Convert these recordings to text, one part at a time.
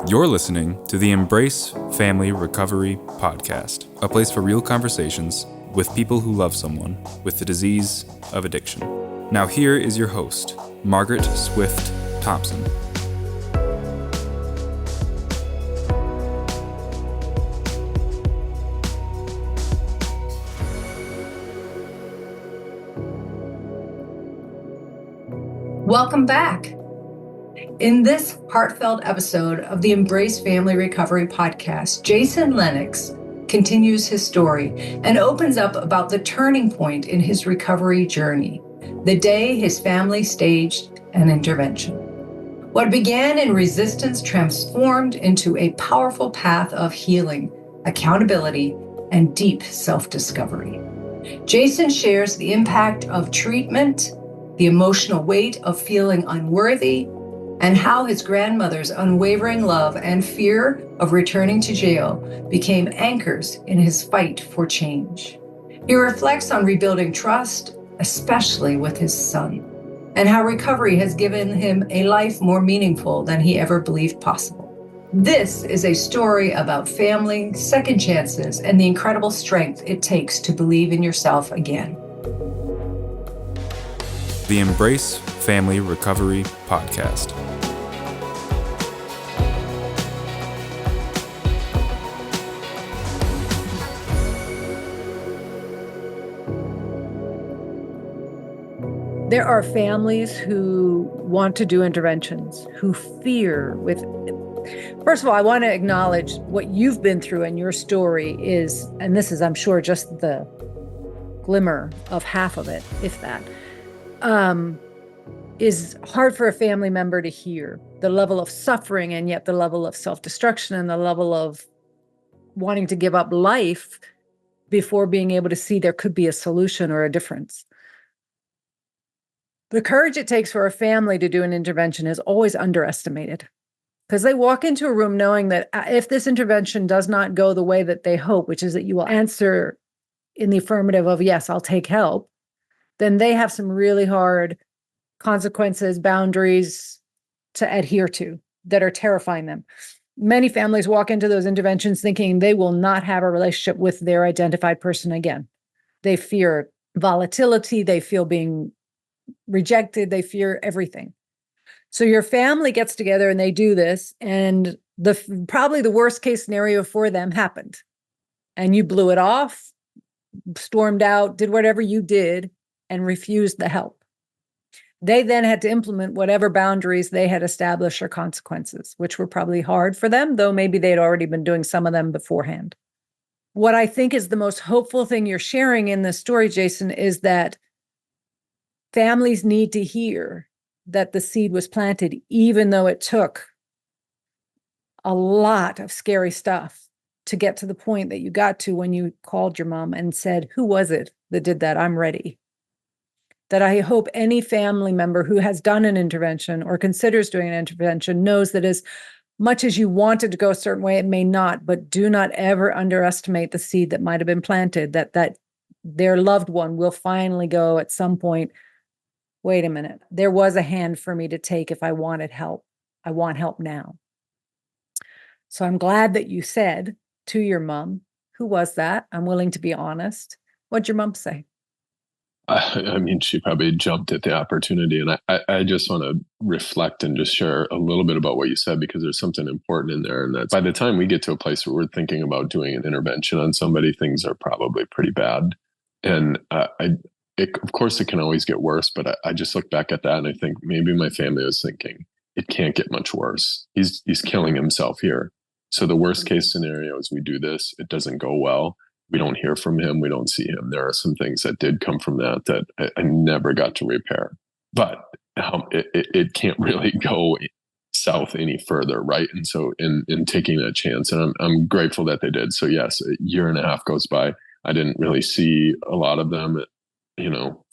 You're listening to the Embrace Family Recovery Podcast, a place for real conversations with people who love someone with the disease of addiction. Now here is your host, Margaret Swift Thompson. Welcome back. In this heartfelt episode of the Embrace Family Recovery Podcast, Jason Lennox continues his story and opens up about the turning point in his recovery journey, the day his family staged an intervention. What began in resistance transformed into a powerful path of healing, accountability, and deep self-discovery. Jason shares the impact of treatment, the emotional weight of feeling unworthy, and how his grandmother's unwavering love and fear of returning to jail became anchors in his fight for change. He reflects on rebuilding trust, especially with his son, and how recovery has given him a life more meaningful than he ever believed possible. This is a story about family, second chances, and the incredible strength it takes to believe in yourself again. The Embrace Family Recovery Podcast. There are families who want to do interventions, who fear with. First of all, I want to acknowledge what you've been through, and your story is, and this is, I'm sure, just the glimmer of half of it, if that, is hard for a family member to hear. The level of suffering, and yet the level of self-destruction, and the level of wanting to give up life before being able to see there could be a solution or a difference. The courage it takes for a family to do an intervention is always underestimated, because they walk into a room knowing that if this intervention does not go the way that they hope, which is that you will answer in the affirmative of, yes, I'll take help, then they have some really hard consequences, boundaries to adhere to that are terrifying them. Many families walk into those interventions thinking they will not have a relationship with their identified person again. They fear volatility, they feel being rejected, they fear everything. So your family gets together and they do this, and probably the worst case scenario for them happened. And you blew it off, stormed out, did whatever you did, and refused the help. They then had to implement whatever boundaries they had established or consequences, which were probably hard for them, though maybe they'd already been doing some of them beforehand. What I think is the most hopeful thing you're sharing in this story, Jason, is that families need to hear that the seed was planted, even though it took a lot of scary stuff to get to the point that you got to when you called your mom and said, "Who was it that did that? I'm ready." That I hope any family member who has done an intervention or considers doing an intervention knows that as much as you want it to go a certain way, it may not, but do not ever underestimate the seed that might have been planted, that their loved one will finally go at some point, wait a minute, there was a hand for me to take if I wanted help. I want help now. So I'm glad that you said to your mom, "Who was that? I'm willing to be honest." What'd your mom say? I mean, she probably jumped at the opportunity. And I just want to reflect and just share a little bit about what you said, because there's something important in there. And that's by the time we get to a place where we're thinking about doing an intervention on somebody, things are probably pretty bad. And of course, it can always get worse, but I just look back at that and I think maybe my family was thinking, it can't get much worse. He's killing himself here. So the worst case scenario is we do this, it doesn't go well. We don't hear from him. We don't see him. There are some things that did come from that I never got to repair. But it can't really go south any further, right? And so in taking that chance, and I'm grateful that they did. So yes, a year and a half goes by. I didn't really see a lot of them,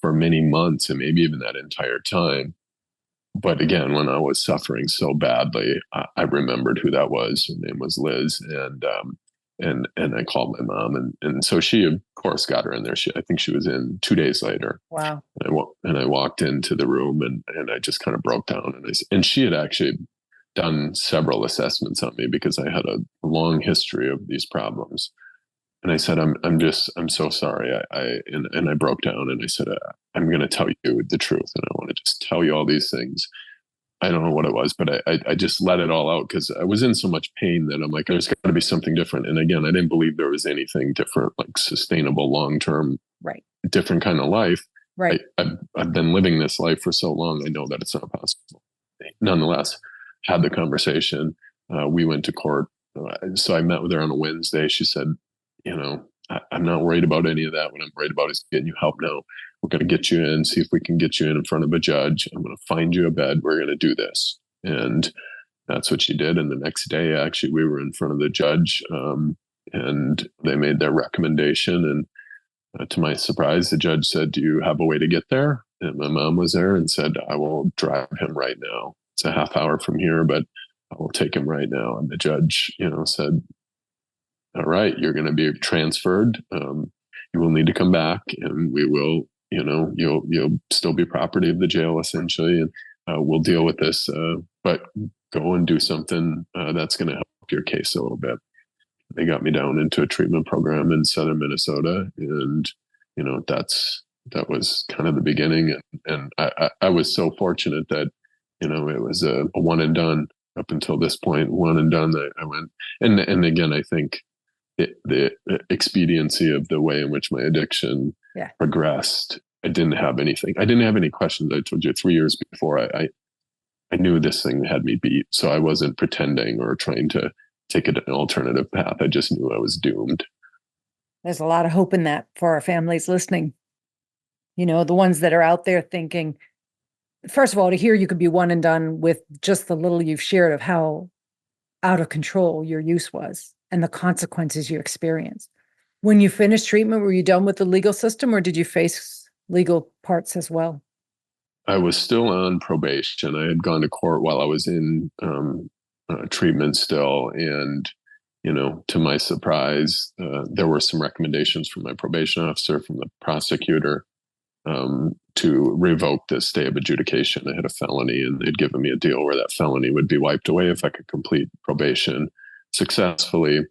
for many months, and maybe even that entire time. But again, when I was suffering so badly, I remembered who that was. Her name was Liz, and I called my mom, and so she, of course, got her in there. I think she was in 2 days later. Wow. And I walked into the room, and I just kind of broke down, and she had actually done several assessments on me because I had a long history of these problems. And I said, I'm so sorry. And I broke down and I said, I'm going to tell you the truth. And I want to just tell you all these things. I don't know what it was, but I just let it all out because I was in so much pain that I'm like, there's got to be something different. And again, I didn't believe there was anything different, like sustainable, long-term, Right. different kind of life. Right. I've been living this life for so long. I know that it's not possible. Nonetheless, had the conversation. We went to court. So I met with her on a Wednesday. She said, I'm not worried about any of that. What I'm worried about is getting you help now. We're going to get you in, see if we can get you in front of a judge. I'm going to find you a bed. We're going to do this. And that's what she did. And the next day, actually, we were in front of the judge and they made their recommendation. And to my surprise, the judge said, do you have a way to get there? And my mom was there and said, I will drive him right now. It's a half hour from here, but I will take him right now. And the judge, said, all right, you're going to be transferred. You will need to come back and we will, you'll still be property of the jail essentially. And we'll deal with this, but go and do something that's going to help your case a little bit. They got me down into a treatment program in southern Minnesota. And, that was kind of the beginning. And I was so fortunate that, it was a one and done up until this point, one and done that I went. And again, I think the expediency of the way in which my addiction progressed, I didn't have anything. I didn't have any questions. I told you 3 years before I knew this thing had me beat. So I wasn't pretending or trying to take an alternative path. I just knew I was doomed. There's a lot of hope in that for our families listening. The ones that are out there thinking, first of all, to hear you could be one and done with just the little you've shared of how out of control your use was and the consequences you experienced. When you finished treatment, were you done with the legal system or did you face legal parts as well? I was still on probation. I had gone to court while I was in treatment still. And, to my surprise, there were some recommendations from my probation officer, from the prosecutor, to revoke the stay of adjudication. I had a felony and they'd given me a deal where that felony would be wiped away if I could complete probation successfully.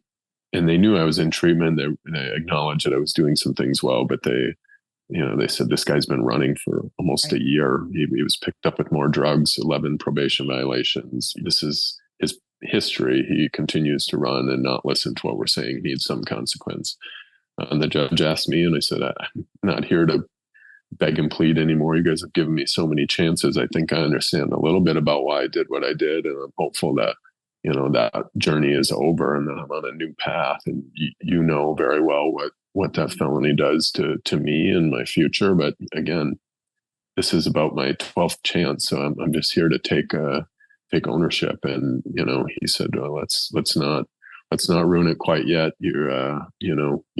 And they knew I was in treatment. They acknowledged that I was doing some things well, but they said, this guy's been running for almost a year. He was picked up with more drugs, 11 probation violations. This is his history. He continues to run and not listen to what we're saying. He needs some consequence. And the judge asked me, and I said, I'm not here to beg and plead anymore. You guys have given me so many chances. I think I understand a little bit about why I did what I did. And I'm hopeful that, that journey is over and that I'm on a new path. And you know very well what that felony does to me and my future. But again, this is about my 12th chance. So I'm just here to take ownership. And, he said, well, let's not ruin it quite yet. You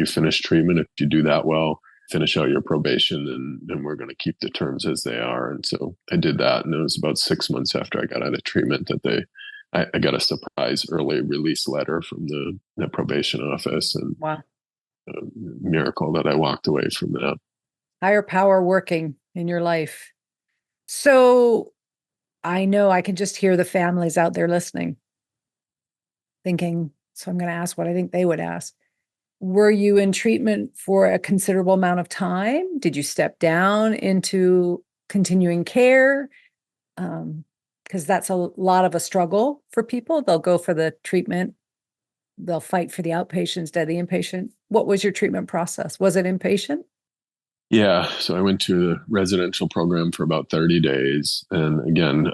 finish treatment. If you do that well, finish out your probation and we're going to keep the terms as they are. And so I did that. And it was about 6 months after I got out of treatment that I got a surprise early release letter from the probation office. And wow, miracle that I walked away from that. Higher power working in your life. So I know I can just hear the families out there listening, thinking, so I'm going to ask what I think they would ask. Were you in treatment for a considerable amount of time? Did you step down into continuing care? Because that's a lot of a struggle for people. They'll go for the treatment. They'll fight for the outpatient instead of the inpatient. What was your treatment process? Was it inpatient? Yeah. So I went to the residential program for about 30 days. And again,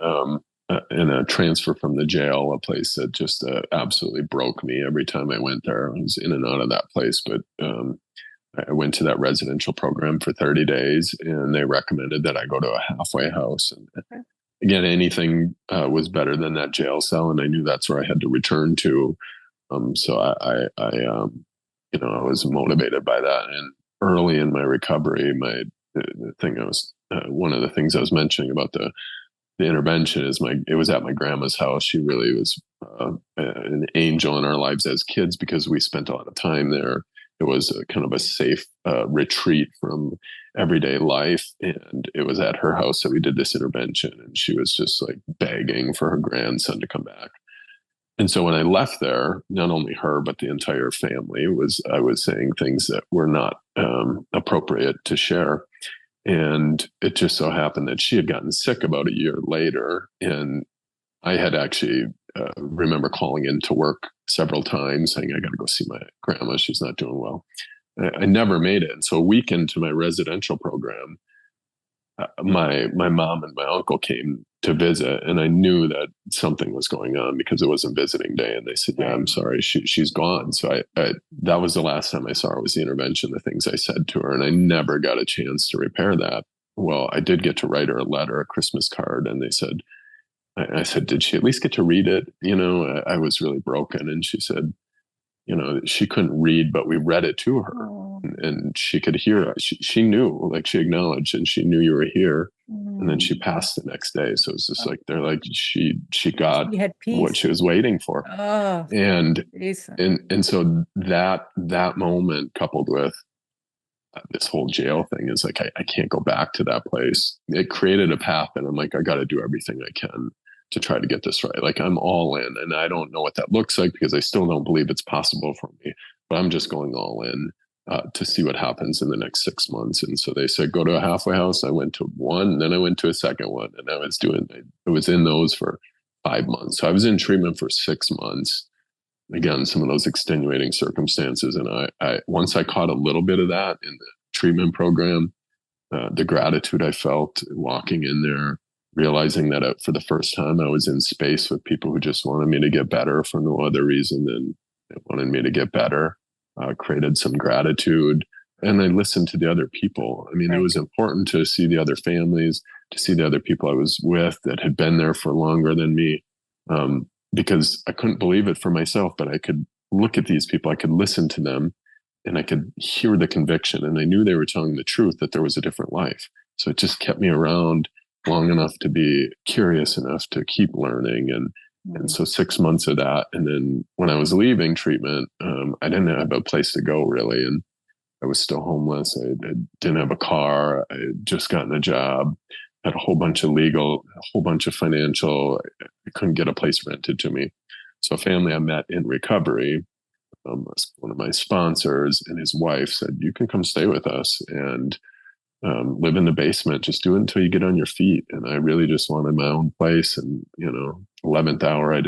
in a transfer from the jail, a place that just absolutely broke me every time I went there. I was in and out of that place. But I went to that residential program for 30 days and they recommended that I go to a halfway house. And again, anything was better than that jail cell. And I knew that's where I had to return to. So I was motivated by that. And early in my recovery, one of the things I was mentioning about the intervention is it was at my grandma's house. She really was an angel in our lives as kids because we spent a lot of time there. it was a kind of a safe retreat from everyday life. And it was at her house that we did this intervention. And she was just like begging for her grandson to come back. And so when I left there, not only her, but the entire family I was saying things that were not appropriate to share. And it just so happened that she had gotten sick about a year later. And I had actually remember calling into work several times saying, I got to go see my grandma. She's not doing well. I never made it. And so a week into my residential program, my mom and my uncle came to visit, and I knew that something was going on because it wasn't visiting day. And they said, yeah, I'm sorry, she's gone. So I that was the last time I saw her, was the intervention, the things I said to her, and I never got a chance to repair that. Well, I did get to write her a letter, a Christmas card, and I said, did she at least get to read it? I was really broken. And she said, she couldn't read, but we read it to her. And she could hear. She knew, like she acknowledged, and she knew you were here. And then she passed the next day. So it's just like, they're like, she got what she was waiting for. And so that moment, coupled with this whole jail thing, is like, I can't go back to that place. It created a path, and I'm like, I got to do everything I can to try to get this right. Like, I'm all in, and I don't know what that looks like because I still don't believe it's possible for me, but I'm just going all in to see what happens in the next 6 months. And so they said, go to a halfway house. I went to one, and then I went to a second one, and I was in those for 5 months. So I was in treatment for 6 months. Again, some of those extenuating circumstances. And I once I caught a little bit of that in the treatment program, the gratitude I felt walking in there, realizing that for the first time I was in space with people who just wanted me to get better for no other reason than they wanted me to get better, created some gratitude. And I listened to the other people. I mean, It was important to see the other families, to see the other people I was with that had been there for longer than me, because I couldn't believe it for myself, but I could look at these people, I could listen to them, and I could hear the conviction. And I knew they were telling the truth, that there was a different life. So it just kept me around long enough to be curious enough to keep learning. And so 6 months of that. And then when I was leaving treatment, I didn't have a place to go really. And I was still homeless. I didn't have a car. I had just gotten a job, had a whole bunch of legal, a whole bunch of financial. I couldn't get a place rented to me. So a family I met in recovery, one of my sponsors and his wife said, you can come stay with us and live in the basement. Just do it until you get on your feet. And I really just wanted my own place. And 11th hour, I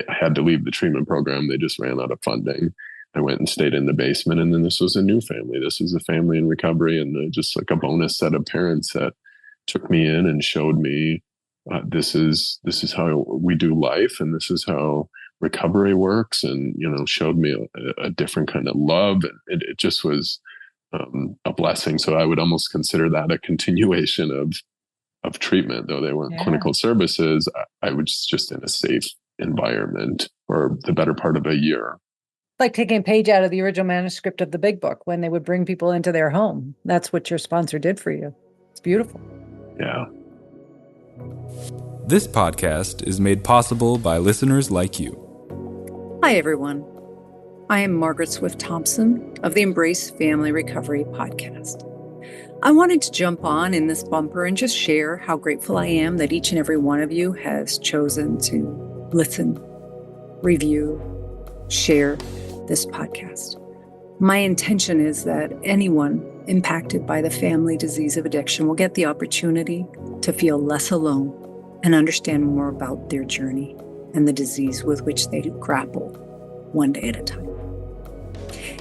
had to leave the treatment program. They just ran out of funding. I went and stayed in the basement. And then this was a new family. This was a family in recovery, and just like a bonus set of parents that took me in and showed me this is how we do life, and this is how recovery works, and showed me a different kind of love. And it just was a blessing. So I would almost consider that a continuation of treatment, though they weren't clinical services. I was just in a safe environment for the better part of a year. Like taking a page out of the original manuscript of the Big Book when they would bring people into their home. That's what your sponsor did for you. It's beautiful. Yeah. This podcast is made possible by listeners like you. Hi, everyone. I am Margaret Swift Thompson of the Embrace Family Recovery podcast. I wanted to jump on in this bumper and just share how grateful I am that each and every one of you has chosen to listen, review, share this podcast. My intention is that anyone impacted by the family disease of addiction will get the opportunity to feel less alone and understand more about their journey and the disease with which they grapple one day at a time.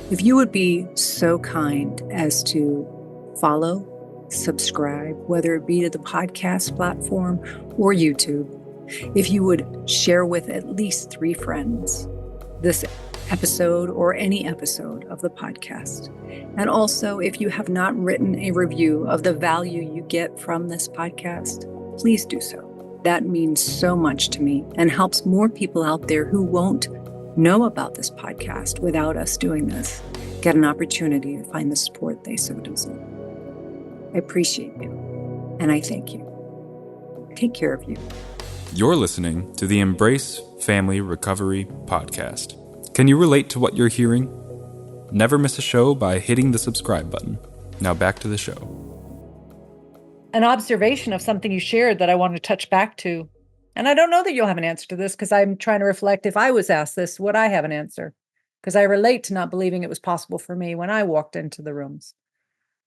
If you would be so kind as to follow, subscribe, whether it be to the podcast platform or YouTube, if you would share with at least 3 friends this episode or any episode of the podcast. And also, if you have not written a review of the value you get from this podcast, please do so. That means so much to me and helps more people out there who won't know about this podcast without us doing this get an opportunity to find the support they so deserve. I appreciate you, and I thank you. Take care of you. You're listening to the Embrace Family Recovery podcast. Can you relate to what you're hearing? Never miss a show by hitting the subscribe button. Now back to the show. An observation of something you shared that I want to touch back to. And I don't know that you'll have an answer to this because I'm trying to reflect, if I was asked this, would I have an answer? Because I relate to not believing it was possible for me when I walked into the rooms.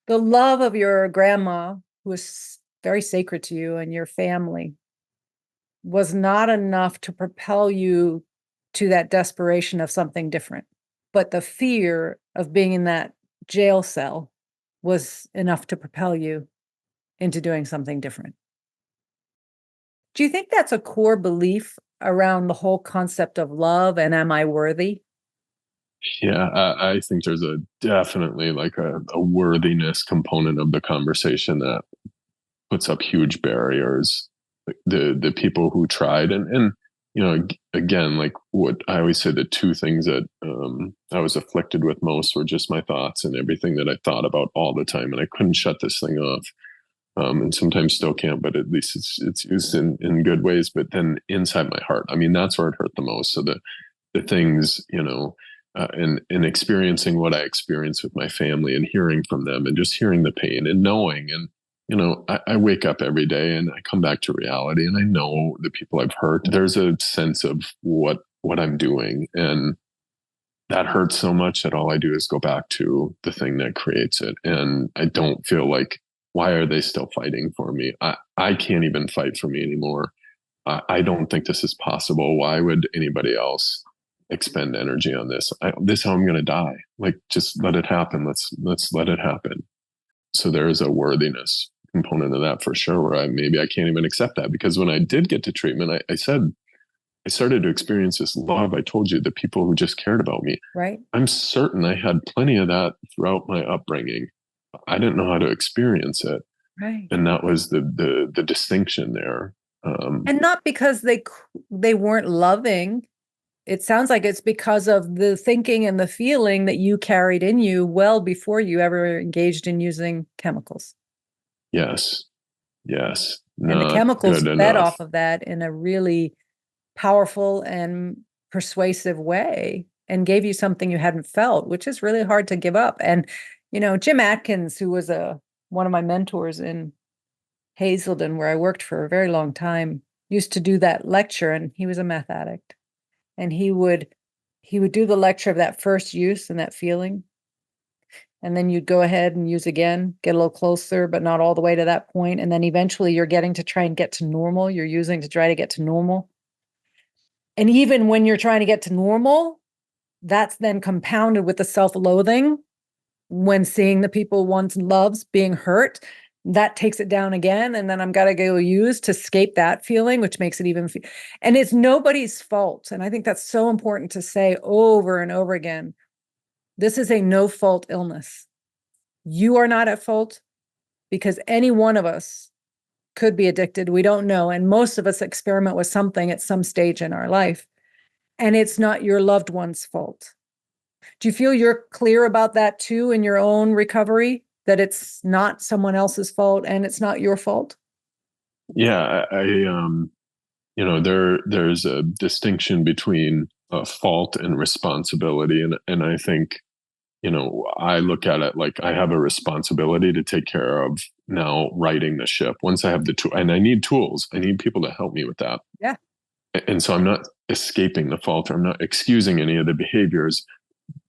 The love of your grandma, who was very sacred to you and your family, was not enough to propel you to that desperation of something different. But the fear of being in that jail cell was enough to propel you into doing something different. Do you think that's a core belief around the whole concept of love and am I worthy? Yeah, I think there's definitely like a worthiness component of the conversation that puts up huge barriers. The people who tried, and again, like what I always say, the two things that I was afflicted with most were just my thoughts and everything that I thought about all the time, and I couldn't shut this thing off. And sometimes still can't, but at least it's used in good ways. But then inside my heart, I mean, that's where it hurt the most. So the things, and experiencing what I experienced with my family and hearing from them and just hearing the pain and knowing. And, I wake up every day and I come back to reality and I know the people I've hurt. There's a sense of what I'm doing. And that hurts so much that all I do is go back to the thing that creates it. And I don't feel like, why are they still fighting for me? I can't even fight for me anymore. I don't think this is possible. Why would anybody else expend energy on this? This is how I'm going to die. Like, just let it happen. Let's let it happen. So there is a worthiness component of that for sure, where maybe I can't even accept that, because when I did get to treatment, I said, I started to experience this love. I told you, the people who just cared about me. Right. I'm certain I had plenty of that throughout my upbringing. I didn't know how to experience it. Right. And that was the distinction there. And not because they weren't loving. It sounds like it's because of the thinking and the feeling that you carried in you well before you ever engaged in using chemicals. Yes. And the chemicals good fed enough. off of that in a really powerful and persuasive way and gave you something you hadn't felt, which is really hard to give up. And, Jim Atkins, who was one of my mentors in Hazelden, where I worked for a very long time, used to do that lecture, and he was a meth addict. And he would do the lecture of that first use and that feeling. And then you'd go ahead and use again, get a little closer, but not all the way to that point. And then eventually you're getting to try and get to normal. You're using to try to get to normal. And even when you're trying to get to normal, that's then compounded with the self-loathing when seeing the people one loves being hurt. That takes it down again. And then I'm got to go use to escape that feeling, which makes it even. And it's nobody's fault. And I think that's so important to say over and over again. This is a no-fault illness. You are not at fault, because any one of us could be addicted. We don't know. And most of us experiment with something at some stage in our life. And it's not your loved one's fault. Do you feel you're clear about that too in your own recovery, that it's not someone else's fault and it's not your fault? Yeah, there's a distinction between fault and responsibility, and I think, I look at it like I have a responsibility to take care of now righting the ship. Once I have the tool, and I need tools, I need people to help me with that. Yeah. And so I'm not escaping the fault, or I'm not excusing any of the behaviors.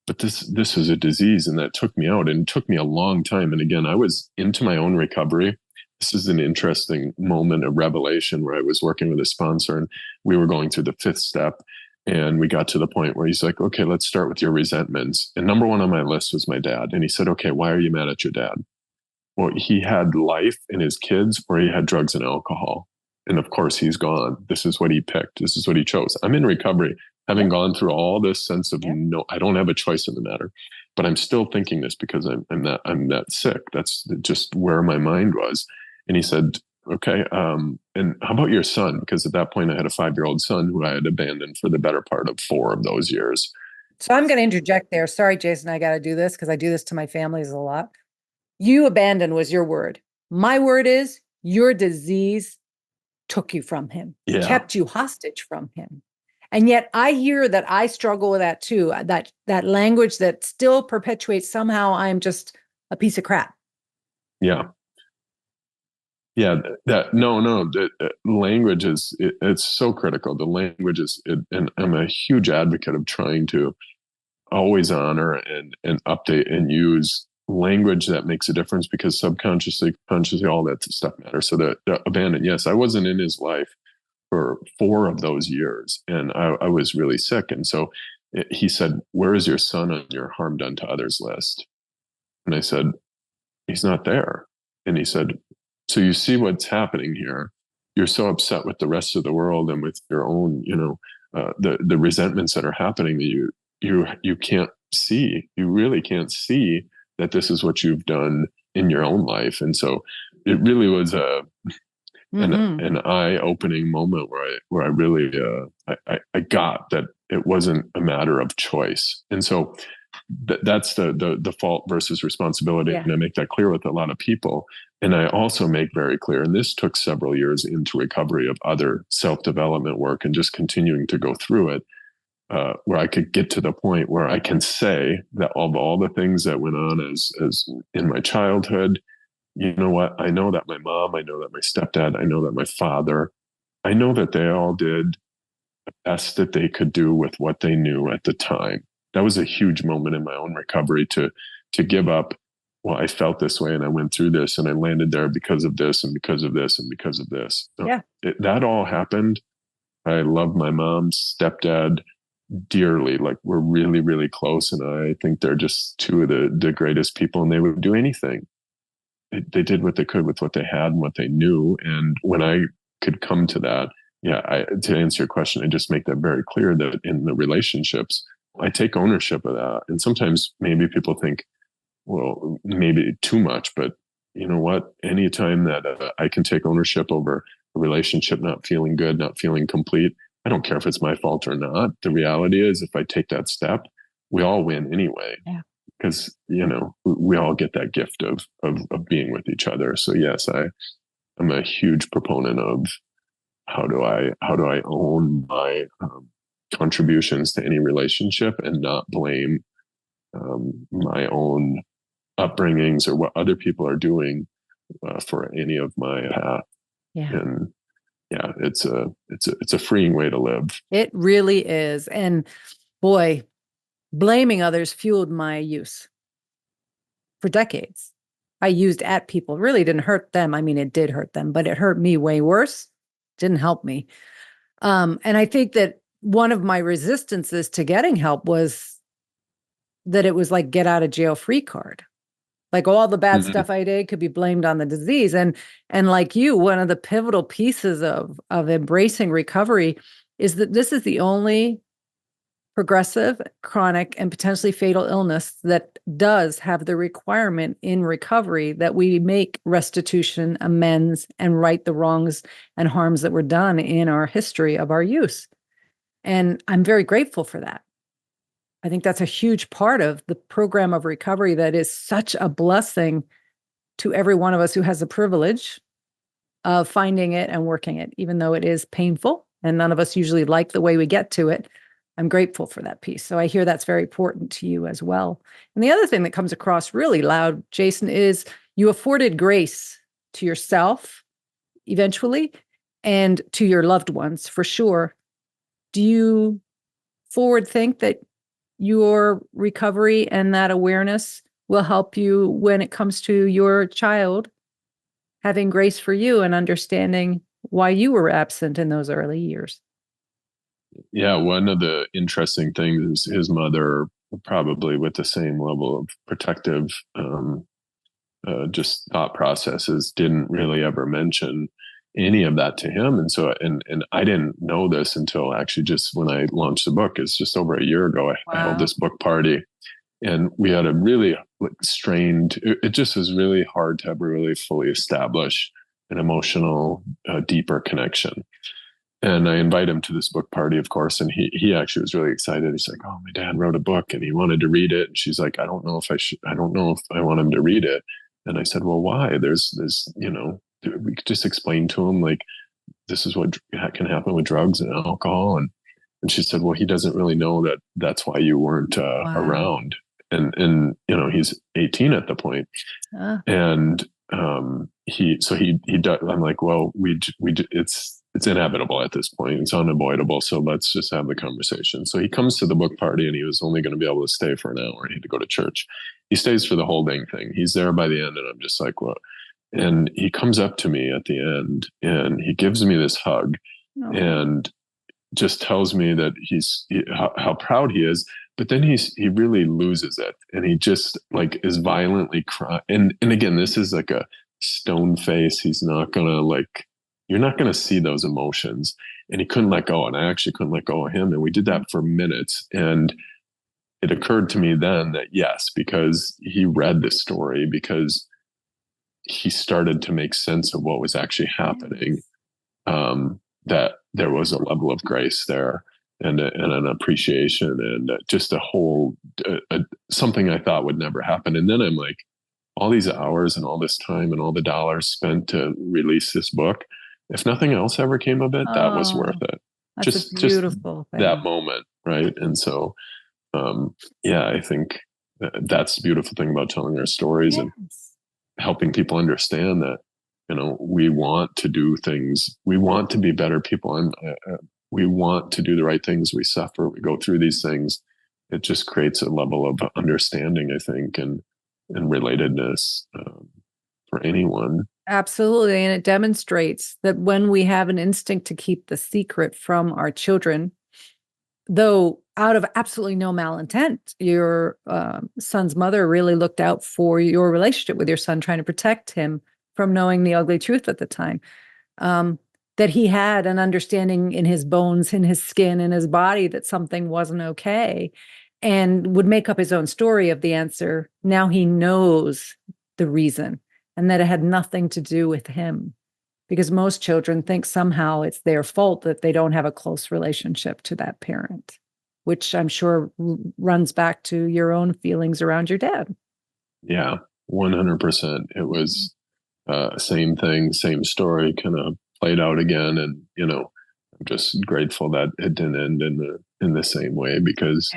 But this was a disease, and that took me out, and it took me a long time. And again, I was into my own recovery. This is an interesting moment of revelation where I was working with a sponsor, and we were going through the fifth step. And we got to the point where he's like, okay, let's start with your resentments. And number one on my list was my dad. And he said, okay, why are you mad at your dad? Well, he had life and his kids, or he had drugs and alcohol. And of course, he's gone. This is what he picked. This is what he chose. I'm in recovery, having gone through all this sense of no, I don't have a choice in the matter. But I'm still thinking this because I'm that sick. That's just where my mind was. And he said, okay, and how about your son? Because at that point I had a 5-year-old son who I had abandoned for the better part of 4 of those years. So I'm going to interject there. Sorry, Jason, I got to do this because I do this to my families a lot. You abandoned was your word. My word is your disease took you from him, kept you hostage from him. And yet I hear that I struggle with that too, that language that still perpetuates somehow I'm just a piece of crap. Yeah. Yeah, the language it's so critical. The language and I'm a huge advocate of trying to always honor and update and use language that makes a difference, because subconsciously, consciously, all that stuff matters. So the abandon, yes, I wasn't in his life for 4 of those years, and I was really sick. And so he said, "Where is your son on your harm done to others list?" And I said, "He's not there." And he said, "So you see what's happening here. You're so upset with the rest of the world and with your own, the resentments that are happening that you can't see. You really can't see that this is what you've done in your own life." And so it really was an eye-opening moment where I really I got that it wasn't a matter of choice. And so that's the fault versus responsibility. Yeah. And I make that clear with a lot of people. And I also make very clear, and this took several years into recovery of other self-development work and just continuing to go through it, where I could get to the point where I can say that of all the things that went on as in my childhood, you know what? I know that my mom, I know that my stepdad, I know that my father, I know that they all did the best that they could do with what they knew at the time. That was a huge moment in my own recovery to give up. Well, I felt this way and I went through this and I landed there because of this and because of this and because of this. Yeah. That all happened. I love my mom, stepdad dearly. Like, we're really, really close. And I think they're just 2 of the greatest people, and they would do anything. They did what they could with what they had and what they knew. And when I could come to that, to answer your question, I just make that very clear that in the relationships, I take ownership of that. And sometimes maybe people think, well, maybe too much, but you know what? Anytime that I can take ownership over a relationship not feeling good, not feeling complete, I don't care if it's my fault or not. The reality is, if I take that step, we all win anyway. Yeah. Because, we all get that gift of being with each other. So yes, I'm a huge proponent of how do I own my contributions to any relationship and not blame my own upbringings or what other people are doing for any of my path. Yeah. And yeah, it's a freeing way to live. It really is. And boy, blaming others fueled my use for decades. I used at people. Really didn't hurt them. I mean, it did hurt them, but it hurt me way worse. Didn't help me. And I think that one of my resistances to getting help was that it was like get out of jail free card. Like all the bad stuff I did could be blamed on the disease. And like you, one of the pivotal pieces of embracing recovery is that this is the only progressive, chronic, and potentially fatal illness that does have the requirement in recovery that we make restitution, amends, and right the wrongs and harms that were done in our history of our use. And I'm very grateful for that. I think that's a huge part of the program of recovery that is such a blessing to every one of us who has the privilege of finding it and working it, even though it is painful and none of us usually like the way we get to it. I'm grateful for that piece. So I hear that's very important to you as well. And the other thing that comes across really loud, Jason, is you afforded grace to yourself eventually and to your loved ones for sure. Do you forward think that your recovery and that awareness will help you when it comes to your child having grace for you and understanding why you were absent in those early years? Yeah, one of the interesting things is his mother, probably with the same level of protective just thought processes, didn't really ever mention any of that to him. And so, and I didn't know this until actually just when I launched the book. It's just over a year ago. I held this book party, and we had a really strained. It just was really hard to ever really fully establish an emotional, deeper connection. And I invite him to this book party, of course, and he actually was really excited. He's like, "Oh, my dad wrote a book and he wanted to read it." And she's like, I don't know if I want him to read it." And I said, "Well, why? There's we could just explain to him, like, this is what can happen with drugs and alcohol." And And she said, well, he doesn't really know that that's why you weren't Wow. around. And, he's 18 at the point. Ah, And he does. I'm like, well, it's inevitable at this point. It's unavoidable. So let's just have the conversation. So he comes to the book party, and he was only going to be able to stay for an hour. He had to go to church. He stays for the whole dang thing. He's there by the end, and I'm just like, what? And he comes up to me at the end, and he gives me this hug, no. and just tells me that how proud he is. But then he really loses it, and he just like is violently crying. And again, this is like a stone face. He's not gonna you're not gonna see those emotions. And he couldn't let go, and I actually couldn't let go of him. And we did that for minutes. And it occurred to me then that yes, because he read the story, because he started to make sense of what was actually happening. That there was a level of grace there, and an appreciation, and just a whole something I thought would never happen. And then I'm like, all these hours and all this time and all the dollars spent to release this book, if nothing else ever came of it, that was worth it. That's a beautiful thing. That moment, right? And so, I think that's the beautiful thing about telling our stories and helping people understand that we want to do things. We want to be better people, and we want to do the right things. We suffer. We go through these things. It just creates a level of understanding, I think, and relatedness for anyone. Absolutely. And it demonstrates that when we have an instinct to keep the secret from our children, though out of absolutely no malintent, your son's mother really looked out for your relationship with your son, trying to protect him from knowing the ugly truth at the time, that he had an understanding in his bones, in his skin, in his body that something wasn't okay, and would make up his own story of the answer. Now he knows the reason, and that it had nothing to do with him, because most children think somehow it's their fault that they don't have a close relationship to that parent, which I'm sure runs back to your own feelings around your dad. Yeah, 100%. It was same thing, same story, kind of played out again. And, I'm just grateful that it didn't end in the same way, because,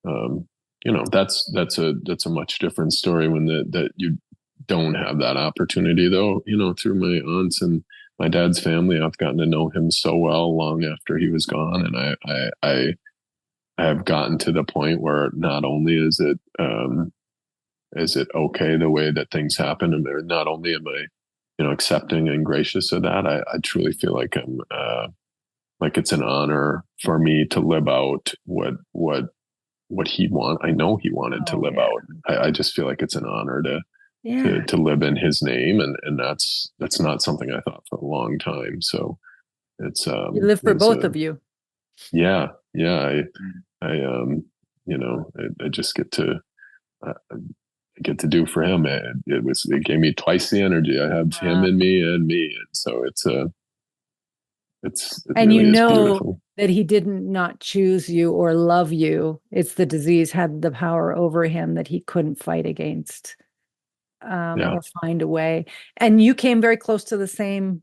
that's a much different story when that you don't have that opportunity, though. Through my aunts and my dad's family, I've gotten to know him so well long after he was gone. And I have gotten to the point where not only is it okay the way that things happen, and not only am I accepting and gracious of that, I truly feel like I'm like it's an honor for me to live out what I know he wanted to live out. I just feel like it's an honor to live in his name, and that's not something I thought for a long time. So it's you live for both of you. Yeah. I just get to do for him. It gave me twice the energy. I have him in me and me, and so it and really is beautiful. That he didn't not choose you or love you. It's the disease had the power over him that he couldn't fight against or find a way. And you came very close to the same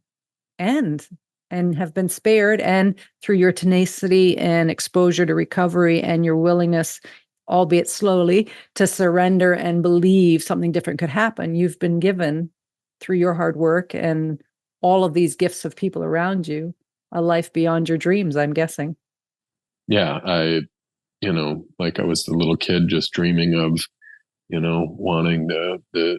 end and have been spared. And through your tenacity and exposure to recovery and your willingness, albeit slowly, to surrender and believe something different could happen, you've been given, through your hard work and all of these gifts of people around you, a life beyond your dreams, I'm guessing. Yeah, like I was the little kid just dreaming of, wanting the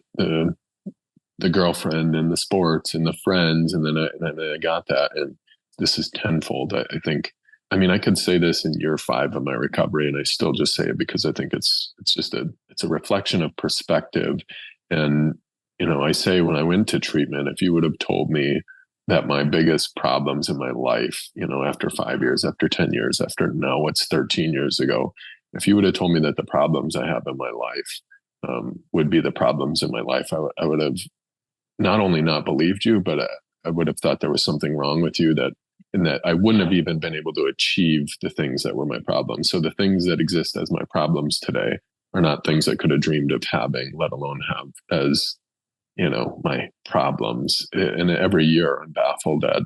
girlfriend and the sports and the friends, and then I got that, and this is tenfold. I think. I mean, I could say this in year 5 of my recovery, and I still just say it because I think it's a reflection of perspective. And I say, when I went to treatment, if you would have told me that my biggest problems in my life, after 5 years, after 10 years, after now what's 13 years ago, if you would have told me that the problems I have in my life would be the problems in my life, I would have not only not believed you, but I would have thought there was something wrong with you, and that I wouldn't have even been able to achieve the things that were my problems. So the things that exist as my problems today are not things I could have dreamed of having, let alone have as, my problems. And every year I'm baffled at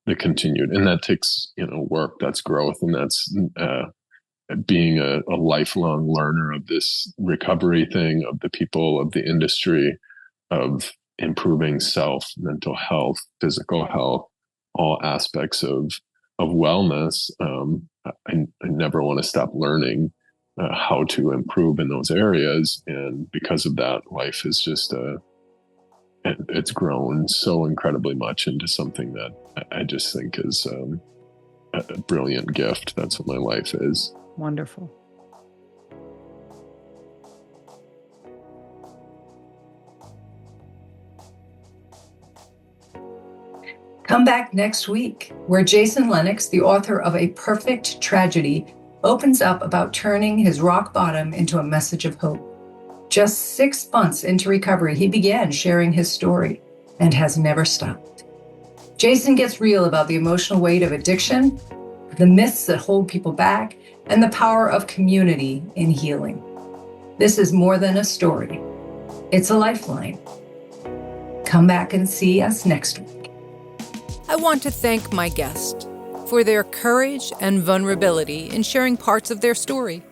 the continued, and that takes, work, that's growth, and that's being a lifelong learner of this recovery thing, of the people, of the industry, of improving self, mental health, physical health, all aspects of wellness. I never want to stop learning how to improve in those areas, and because of that, life is just it's grown so incredibly much into something that I just think is a brilliant gift. That's what my life is. Wonderful. Come back next week, where Jason Lennox, the author of A Perfect Tragedy, opens up about turning his rock bottom into a message of hope. Just 6 months into recovery, he began sharing his story and has never stopped. Jason gets real about the emotional weight of addiction, the myths that hold people back, and the power of community in healing. This is more than a story. It's a lifeline. Come back and see us next week. I want to thank my guest for their courage and vulnerability in sharing parts of their story.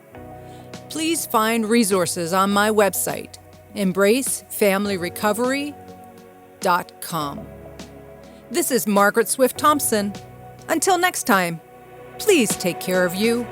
Please find resources on my website, embracefamilyrecovery.com. This is Margaret Swift Thompson. Until next time, please take care of you